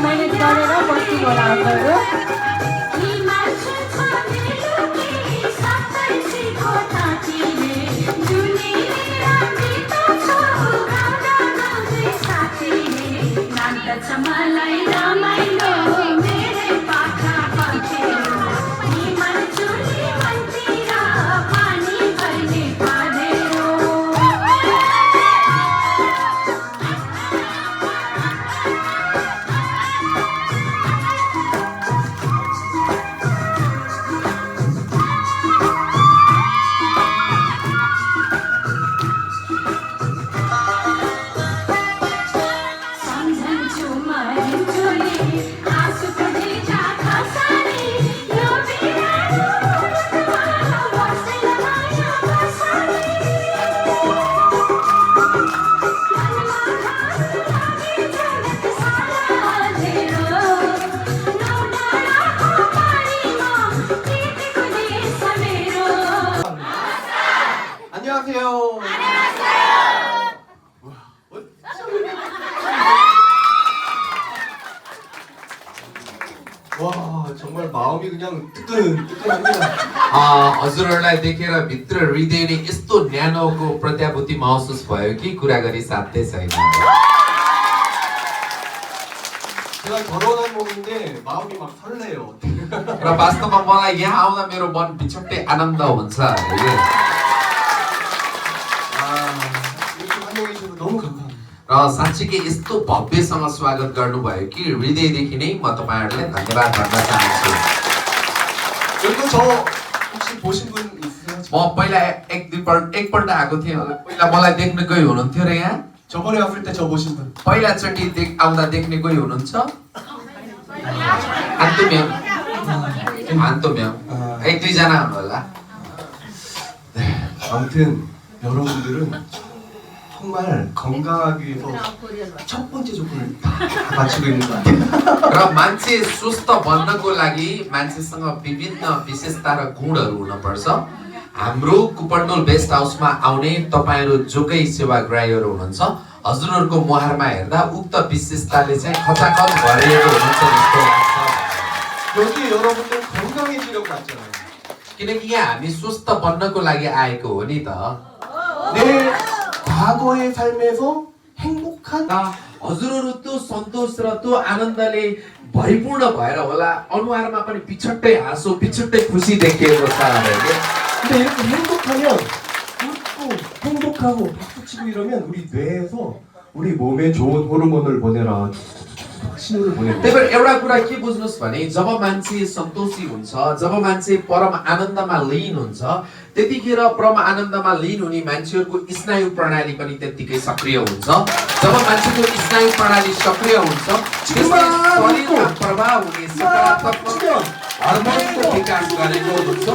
Manage गरेर बस्नु होला हजुरहरू 안녕하세요. 와, 정말 마음 마음이 그냥 뜨끈뜨끈합니다. हजुरहरूलाई देखेर भित्र हृदय नै यस्तो न्यानोको प्रत्याभूति महसुस भयो कि कुरा गरी साध्यै छैन। 제가 결혼한 몸인데 마음이 막 설레요. र वास्तवमा मलाई यहाँ आउँदा मेरो मन बिछट्टै आनन्द हुन्छ। 이렇게 환영해 주셔서 너무 감사합니다. र साँच्चीकै यस्तो भव्यसँग स्वागत गर्नुभयो कि हृदयदेखि नै म तपाईँहरूलाई धन्यवाद भन्न चाहन्छु। 여기도 저 혹시 보신 분 있으세요? म पहिला एकपल्ट आएको थिएँ। पहिला मलाई देख्ने कोही हुनुहुन्थ्यो र यहाँ? 저번에 왔을 때 저 보신 분. पहिलाचोटि आउँदा देख्ने कोही हुनुहुन्छ? 한두 명. एक दुईजना हुनु होला। 네, 아무튼 여러분들은 정말 건강하기 위해서 첫 번째 조건을 다 갖추고 있는 것 같아요. र मान्छे स्वस्थ बन्नको लागि मान्छेसँग विभिन्न विशेषता र गुणहरू हुनुपर्छ। हाम्रो कुपन्डोल बेस्ट हाउसमा आउने तपाईहरु जोकै सेवाग्राहीहरु हुनुहुन्छ, हजुरहरुको मुहारमा हेर्दा उक्त विशेषताले चाहिँ खचाखच भरिएको हुनुहुन्छ जस्तो लाग्छ। 여기 여러분들 건강해지려고 왔잖아요. किनकि यहाँ हामी स्वस्थ बन्नको लागि आएको हो नि त। 내 과거의 삶에서 행복한 हजुरहरु त्यो सन्तोष र त्यो आनन्दले भरिपूर्ण भएर होला अनुहारमा पनि पिछट्टै हाँसो पिछट्टै खुसी देखिएको छ। 근데 이렇게 행복하면 웃고 행복하고 박수치고 이러면 우리 뇌에서 우리 몸에 좋은 호르몬을 보내라 신호를 보내요. त्यही भएर एउटा कुरा के बुझ्नुस् भने जब मान्छे सन्तोषी हुन्छ, जब मान्छे परम आनन्दमा लीन हुन्छ, त्यतिखेर परम आनन्दमा लीन हुने मान्छेहरुको स्नायु प्रणाली पनि त्यतिकै सक्रिय हुन्छ। जब मान्छेको स्नायु प्रणाली सक्रिय हुन्छ, त्यसले शरीरमा प्रभाव हुने सकारात्मक हर्मोनको विकास गरेको हुन्छ,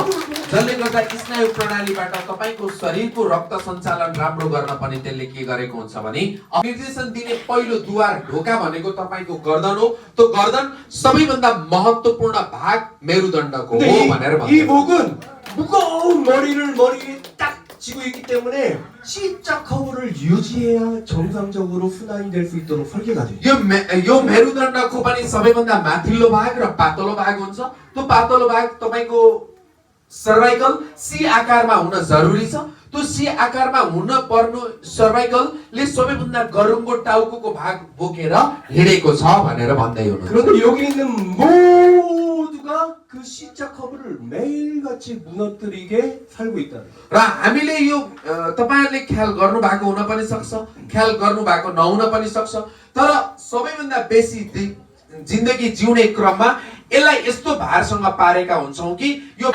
जसले गर्दा स्नायु प्रणालीबाट तपाईको शरीरको रक्त सञ्चालन राम्रो गर्न पनि त्यसले के गरेको हुन्छ भने निर्देशन दिने पहिलो द्वार ढोका भनेको तपाईको गर्दन हो। त्यो गर्दन सबैभन्दा महत्त्वपूर्ण भाग मेरुदण्डको हो भनेर भन्छ। 이 목은 무거운 머리에 딱 쥐고 있기 때문에 C자 커브를 유지해야 정상적으로 순환이 될 수 있도록 설계가 돼요. यो मेरुदण्डको पनि सबैभन्दा माथिल्लो भाग र पातलो भाग हुन्छ। त्यो पातलो भाग तपाईको सर्वाइकल सी आकारमा हुन जरुरी छ। त्यो सी आकारमा हुन पर्नु सर्वाइकलले सबैभन्दा गरुङको टाउको भाग बोकेर हिँडेको छ भनेर भन्दै हुनुहुन्छ। 그런데 여기 있는 모두가 그 C자 커브를 매일같이 무너뜨리게 살고 있다는 거예요. र हामीले यो तपाईहरुले ख्याल गर्नु भएको हुन पनि सक्छ, ख्याल गर्नु भएको नहुन पनि सक्छ, तर सबैभन्दा बेसी जिन्दगी जिउने क्रममा यसलाई यस्तो भारसँग पारेका हुन्छौं कि यो